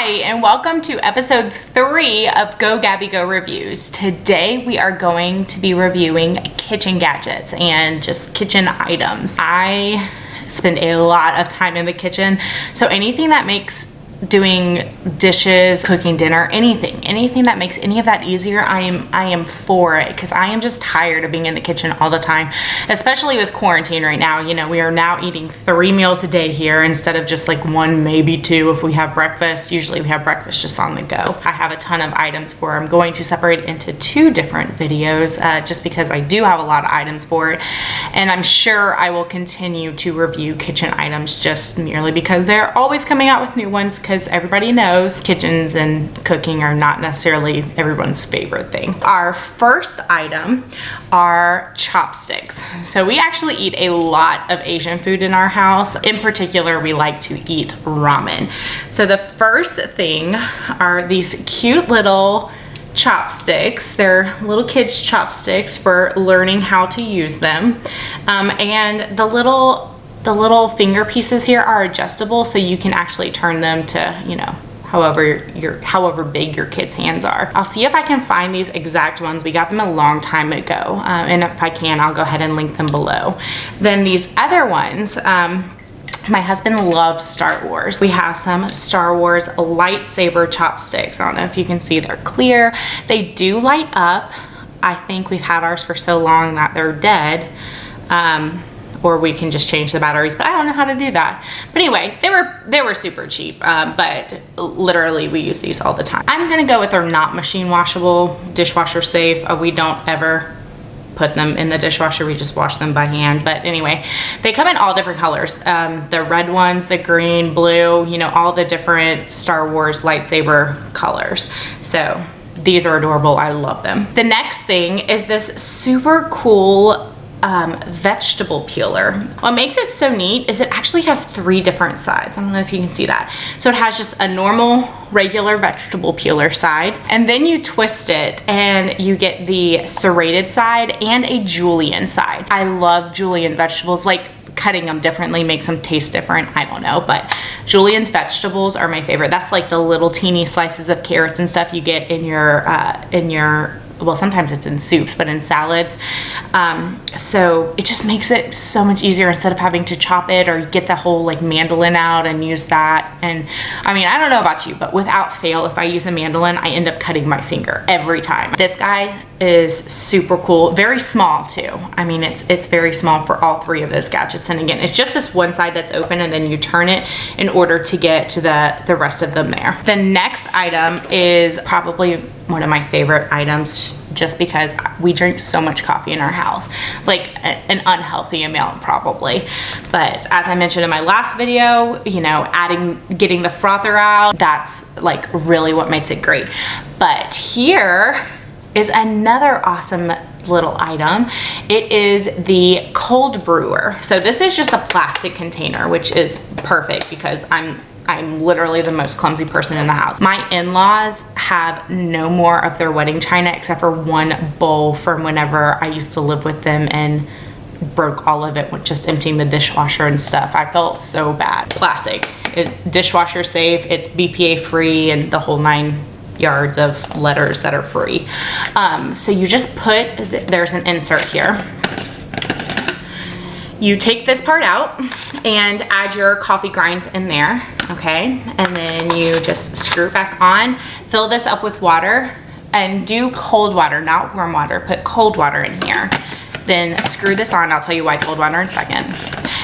And welcome to episode 3 of Go Gabby Go Reviews. Today we are going to be reviewing kitchen gadgets and just kitchen items. I spend a lot of time in the kitchen, so anything that makes doing dishes, cooking dinner, anything that makes any of that easier, I am for it, because I am just tired of being in the kitchen all the time, especially with quarantine right now. You know, we are now eating 3 meals a day here instead of just like 1, maybe 2 if we have breakfast. Usually we have breakfast just on the go. I have a ton of items for it. I'm going to separate it into 2 different videos just because I do have a lot of items for it, and I'm sure I will continue to review kitchen items just merely because they're always coming out with new ones, because everybody knows kitchens and cooking are not necessarily everyone's favorite thing. Our first item are chopsticks. So we actually eat a lot of Asian food in our house. In particular, we like to eat ramen. So the first thing are these cute little chopsticks. They're little kids chopsticks for learning how to use them. And the little finger pieces here are adjustable, so you can actually turn them to, you know, however big your kids' hands are. I'll see if I can find these exact ones. We got them a long time ago, and if I can, I'll go ahead and link them below. Then these other ones, my husband loves Star Wars. We have some Star Wars lightsaber chopsticks. I don't know if you can see, they're clear. They do light up. I think we've had ours for so long that they're dead. Or we can just change the batteries, but I don't know how to do that. But anyway, they were super cheap, but literally we use these all the time. I'm gonna go with they're not machine washable, dishwasher safe. We don't ever put them in the dishwasher, we just wash them by hand. But anyway, they come in all different colors. The red ones, the green, blue, you know, all the different Star Wars lightsaber colors. So these are adorable, I love them. The next thing is this super cool vegetable peeler. What makes it so neat is it actually has 3 different sides. I don't know if you can see that. So it has just a normal regular vegetable peeler side, and then you twist it and you get the serrated side and a julienne side. I love julienne vegetables. Like, cutting them differently makes them taste different, I don't know, but julienne vegetables are my favorite. That's like the little teeny slices of carrots and stuff you get in your well, sometimes it's in soups, but in salads. So it just makes it so much easier instead of having to chop it or get the whole like mandolin out and use that. And I mean, I don't know about you, but without fail, if I use a mandolin, I end up cutting my finger every time. This guy is super cool, very small too. I mean, it's very small for all 3 of those gadgets. And again, it's just this one side that's open, and then you turn it in order to get to the rest of them there. The next item is probably one of my favorite items, just because we drink so much coffee in our house, like an unhealthy amount probably. But as I mentioned in my last video, you know, getting the frother out, that's like really what makes it great. But here is another awesome little item. It is the cold brewer. So this is just a plastic container, which is perfect because I'm literally the most clumsy person in the house. My in-laws have no more of their wedding china except for 1 bowl from whenever I used to live with them and broke all of it with just emptying the dishwasher and stuff. I felt so bad. Plastic, dishwasher safe, it's BPA free, and the whole 9 yards of letters that are free. So you just put, there's an insert here. You take this part out and add your coffee grinds in there, okay? And then you just screw it back on, fill this up with water, and do cold water, not warm water. Put cold water in here. Then screw this on. I'll tell you why cold water in a second.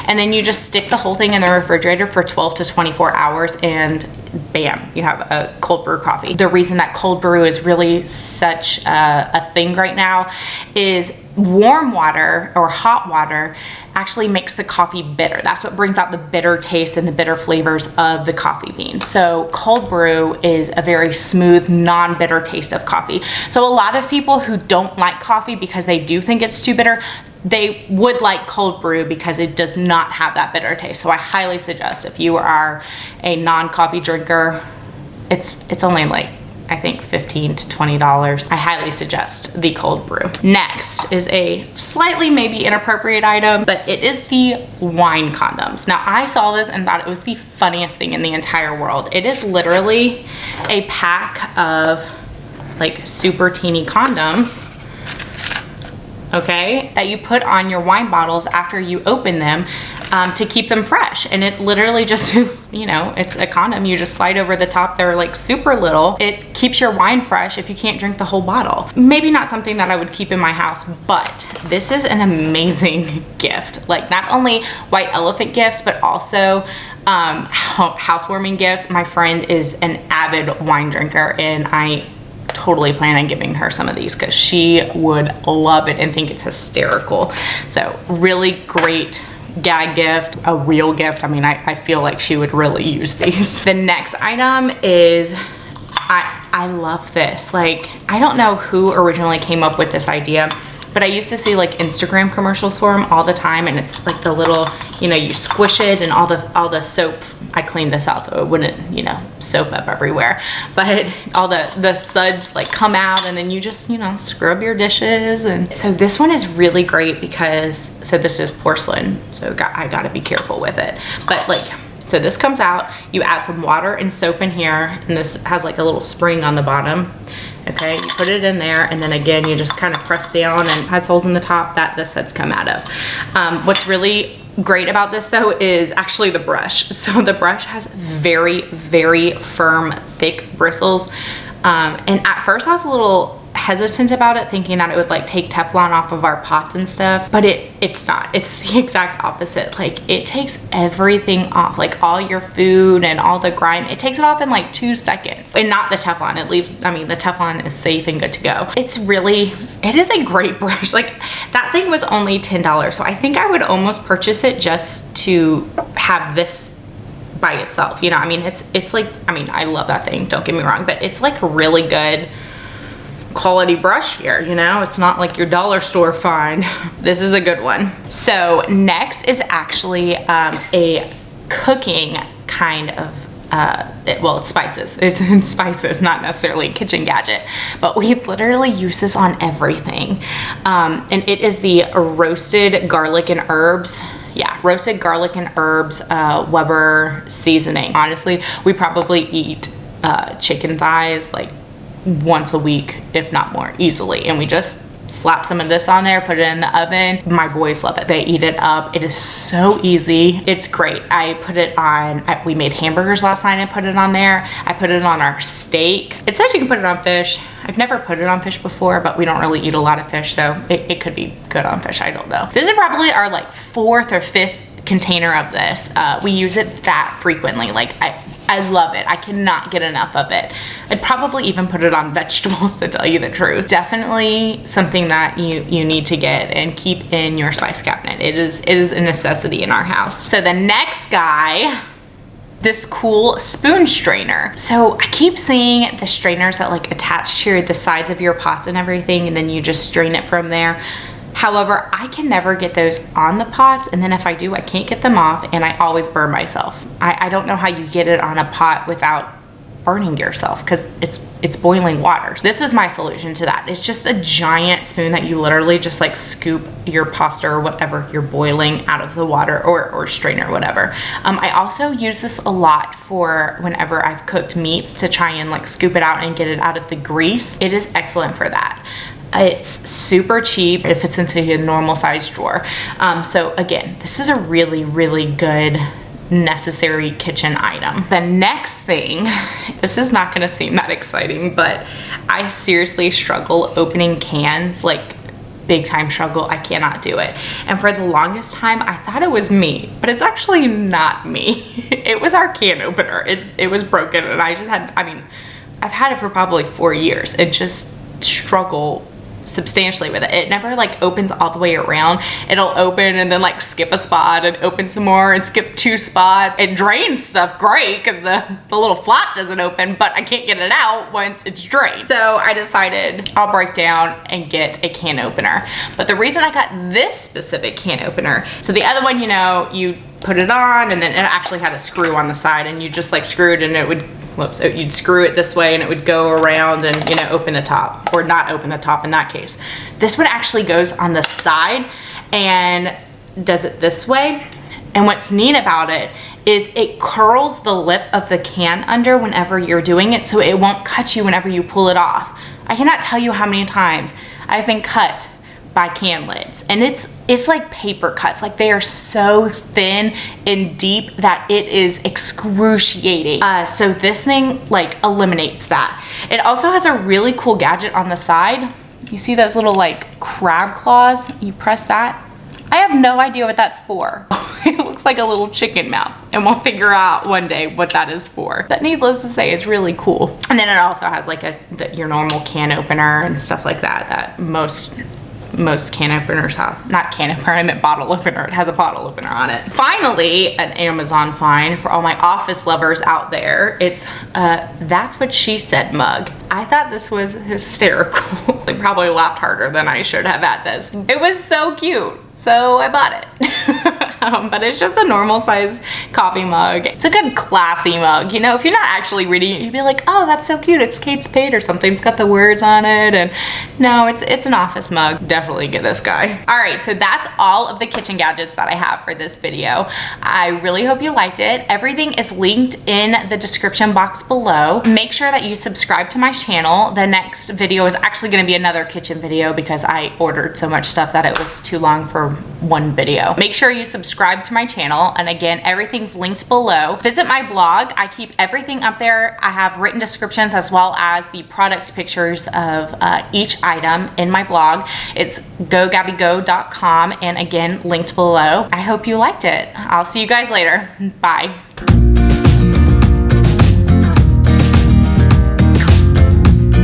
And then you just stick the whole thing in the refrigerator for 12 to 24 hours, and bam, you have a cold brew coffee. The reason that cold brew is really such a thing right now is warm water or hot water actually makes the coffee bitter. That's what brings out the bitter taste and the bitter flavors of the coffee beans. So cold brew is a very smooth, non-bitter taste of coffee. So a lot of people who don't like coffee because they do think it's too bitter, they would like cold brew because it does not have that bitter taste. So I highly suggest, if you are a non-coffee drinker, it's only like I think $15 to $20. I highly suggest the cold brew. Next is a slightly maybe inappropriate item, but it is the wine condoms. Now I saw this and thought it was the funniest thing in the entire world. It is literally a pack of like super teeny condoms, okay, that you put on your wine bottles after you open them to keep them fresh. And it literally just is, you know, it's a condom. You just slide over the top. They're like super little. It keeps your wine fresh if you can't drink the whole bottle. Maybe not something that I would keep in my house, but this is an amazing gift. Like not only white elephant gifts, but also housewarming gifts. My friend is an avid wine drinker, and I totally plan on giving her some of these because she would love it and think it's hysterical. So really great gag gift, a real gift. I mean, I feel like she would really use these. The next item is, I love this. Like, I don't know who originally came up with this idea, but I used to see like Instagram commercials for them all the time, and it's like the little, you know, you squish it and all the soap. I cleaned this out so it wouldn't, you know, soap up everywhere, but all the suds like come out, and then you just, you know, scrub your dishes. And so this one is really great because, so this is porcelain, so I gotta be careful with it. But like, so this comes out, you add some water and soap in here, and this has like a little spring on the bottom. Okay, you put it in there, and then again, you just kind of press down, and has holes in the top that the suds come out of. What's really great about this though is actually the brush. So the brush has very, very firm, thick bristles. And at first I was a little hesitant about it, thinking that it would like take Teflon off of our pots and stuff, but it's not. It's the exact opposite. Like it takes everything off, like all your food and all the grime. It takes it off in like 2 seconds. And not the Teflon. It leaves, I mean, the Teflon is safe and good to go. It's really, it is a great brush. Like that thing was only $10. So I think I would almost purchase it just to have this by itself. You know, I mean, it's like, I mean, I love that thing, don't get me wrong, but it's like really good quality brush here, you know? It's not like your dollar store find. This is a good one. So next is actually a cooking kind of, well, it's spices. It's in spices, not necessarily a kitchen gadget, but we literally use this on everything. And it is the roasted garlic and herbs. Yeah, roasted garlic and herbs Weber seasoning. Honestly, we probably eat chicken thighs like once a week, if not more, easily. And we just slap some of this on there, put it in the oven. My boys love it. They eat it up. It is so easy. It's great. I put it on, we made hamburgers last night and put it on there. I put it on our steak. It says you can put it on fish. I've never put it on fish before, but we don't really eat a lot of fish, so it could be good on fish. I don't know. This is probably our like 4th or 5th container of this. We use it that frequently. Like I love it. I cannot get enough of it. I'd probably even put it on vegetables, to tell you the truth. Definitely something that you need to get and keep in your spice cabinet. It is a necessity in our house. So the next guy, this cool spoon strainer. So I keep seeing the strainers that like attach to the sides of your pots and everything, and then you just strain it from there. However, I can never get those on the pots, and then if I do, I can't get them off, and I always burn myself. I don't know how you get it on a pot without burning yourself, because it's boiling water. This is my solution to that. It's just a giant spoon that you literally just like scoop your pasta or whatever you're boiling out of the water, or strainer, whatever. I also use this a lot for whenever I've cooked meats, to try and like scoop it out and get it out of the grease. It is excellent for that. It's super cheap. It fits into a normal size drawer. So again, this is a really, really good necessary kitchen item. The next thing, this is not gonna seem that exciting, but I seriously struggle opening cans, like big time struggle. I cannot do it. And for the longest time, I thought it was me, but it's actually not me. It was our can opener. It was broken, and I just had, I mean, I've had it for probably 4 years. It just struggle substantially with it. It never like opens all the way around. It'll open and then like skip a spot and open some more and skip 2 spots. It drains stuff great because the little flap doesn't open, but I can't get it out once it's drained. So I decided I'll break down and get a can opener. But the reason I got this specific can opener, so the other one, you know, you put it on and then it actually had a screw on the side, and you just like screw it and it would whoops, you'd screw it this way and it would go around and, you know, open the top, or not open the top in that case. This one actually goes on the side and does it this way. And what's neat about it is it curls the lip of the can under whenever you're doing it, so it won't cut you whenever you pull it off. I cannot tell you how many times I've been cut by can lids, and it's like paper cuts. Like, they are so thin and deep that it is excruciating. So this thing like eliminates that. It also has a really cool gadget on the side. You see those little like crab claws? You press that. I have no idea what that's for. It looks like a little chicken mouth, and we'll figure out one day what that is for. But needless to say, it's really cool. And then it also has like your normal can opener and stuff like that that most can openers have. Not can opener, I meant bottle opener. It has a bottle opener on it. Finally, an Amazon find for all my office lovers out there. It's That's What She Said mug. I thought this was hysterical. I probably laughed harder than I should have at this. It was so cute, so I bought it. But it's just a normal size coffee mug. It's a good classy mug. You know, if you're not actually reading it, you'd be like, oh, that's so cute. It's Kate Spade or something. It's got the words on it. And no, it's an office mug. Definitely get this guy. All right, so that's all of the kitchen gadgets that I have for this video. I really hope you liked it. Everything is linked in the description box below. Make sure that you subscribe to my channel. The next video is actually gonna be another kitchen video because I ordered so much stuff that it was too long for one video. Make sure you subscribe to my channel, and again, everything's linked below. Visit my blog. I keep everything up there. I have written descriptions as well as the product pictures of each item in my blog. It's gogabbygo.com, and again, linked below. I hope you liked it. I'll see you guys later. Bye.